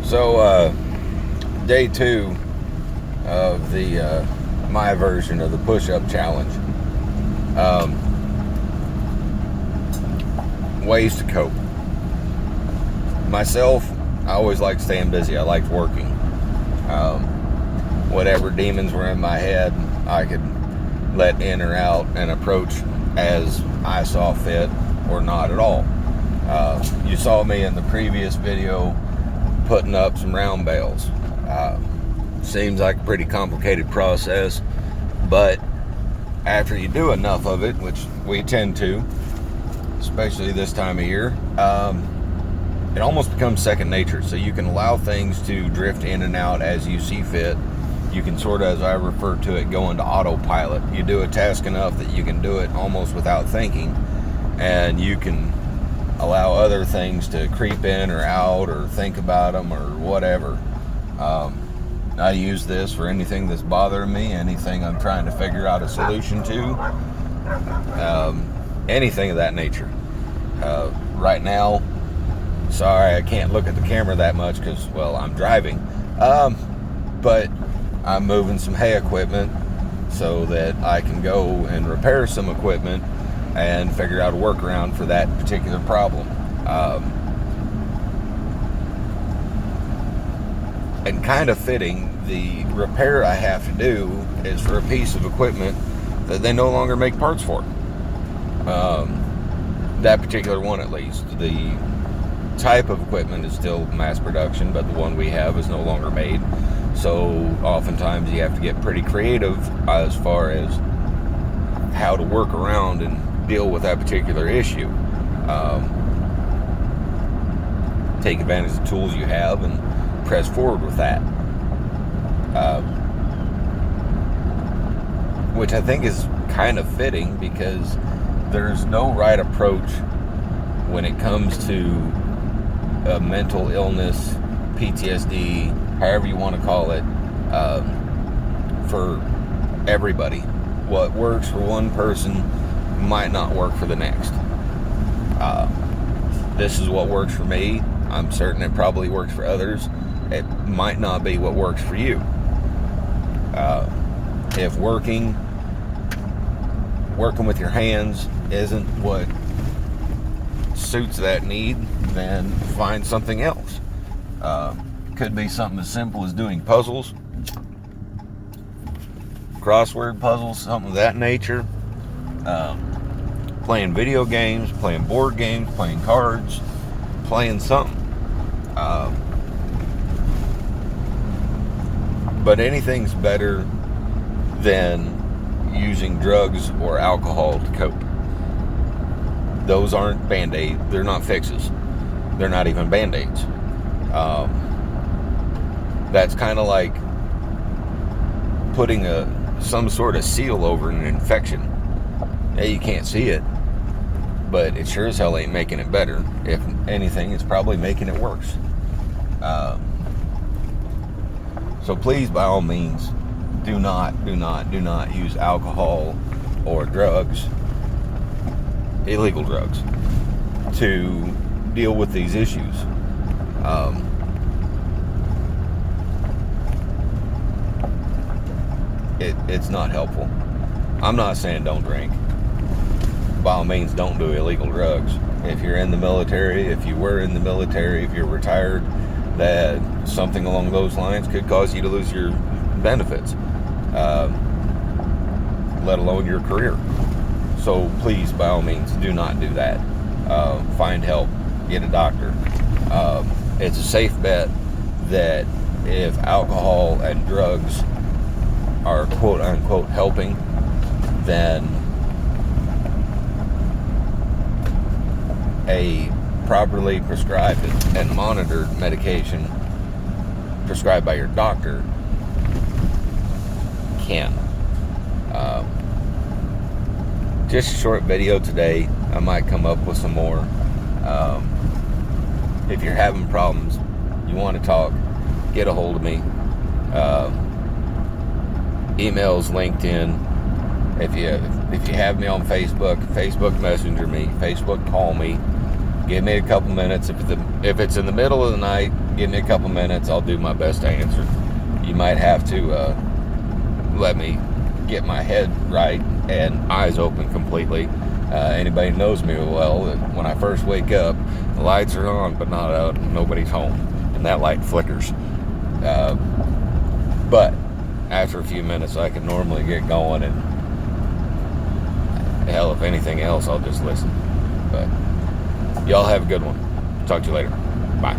So, day 2 of the my version of the push-up challenge. Ways to cope. Myself, I always liked staying busy. I liked working. Whatever demons were in my head, I could let in or out and approach as I saw fit, or not at all. You saw me in the previous video putting up some round bales. Seems like a pretty complicated process, but after you do enough of it, which we tend to, especially this time of year, it almost becomes second nature. So you can allow things to drift in and out as you see fit. You can sort of, as I refer to it, go into autopilot. You do a task enough that you can do it almost without thinking, and you can allow other things to creep in or out, or think about them, or whatever. I use this for anything that's bothering me, anything I'm trying to figure out a solution to, anything of that nature. Right now, sorry, I can't look at the camera that much because, well, I'm driving. But I'm moving some hay equipment so that I can go and repair some equipment and figure out a workaround for that particular problem. And kind of fitting, the repair I have to do is for a piece of equipment that they no longer make parts for. That particular one, at least. The type of equipment is still mass production, but the one we have is no longer made. So oftentimes you have to get pretty creative as far as how to work around and deal with that particular issue. Take advantage of the tools you have and press forward with that. Which I think is kind of fitting, because there's no right approach when it comes to mental illness, PTSD, however you want to call it, for everybody. What works for one person might not work for the next. This is what works for me. I'm certain it probably works for others. It might not be what works for you. If working with your hands isn't what suits that need, then find something else. Could be something as simple as doing puzzles, crossword puzzles, something of that nature. Playing video games, playing board games, playing cards, playing something. But anything's better than using drugs or alcohol to cope. Those aren't Band-Aids. They're not fixes. They're not even Band-Aids. That's kind of like putting some sort of seal over an infection. Yeah, you can't see it, but it sure as hell ain't making it better. If anything, it's probably making it worse. So please, by all means, do not use alcohol or drugs, illegal drugs, to deal with these issues. It's not helpful. I'm not saying don't drink. By all means, don't do illegal drugs. If you're in the military, if you were in the military, if you're retired, that something along those lines could cause you to lose your benefits, let alone your career. So please, by all means, do not do that. Find help. Get a doctor. It's a safe bet that if alcohol and drugs are quote unquote helping, then a properly prescribed and monitored medication prescribed by your doctor can. Just a short video today. I might come up with some more. If you're having problems, you want to talk, get a hold of me. Emails, LinkedIn. If you have me on Facebook, Facebook Messenger me, Facebook call me. Give me a couple minutes. If it's in the middle of the night, give me a couple minutes. I'll do my best to answer. You might have to let me get my head right and eyes open completely. Anybody knows me well, that when I first wake up, the lights are on but not out, nobody's home, and that light flickers. But after a few minutes, I can normally get going, and hell, if anything else, I'll just listen. But y'all have a good one. Talk to you later. Bye.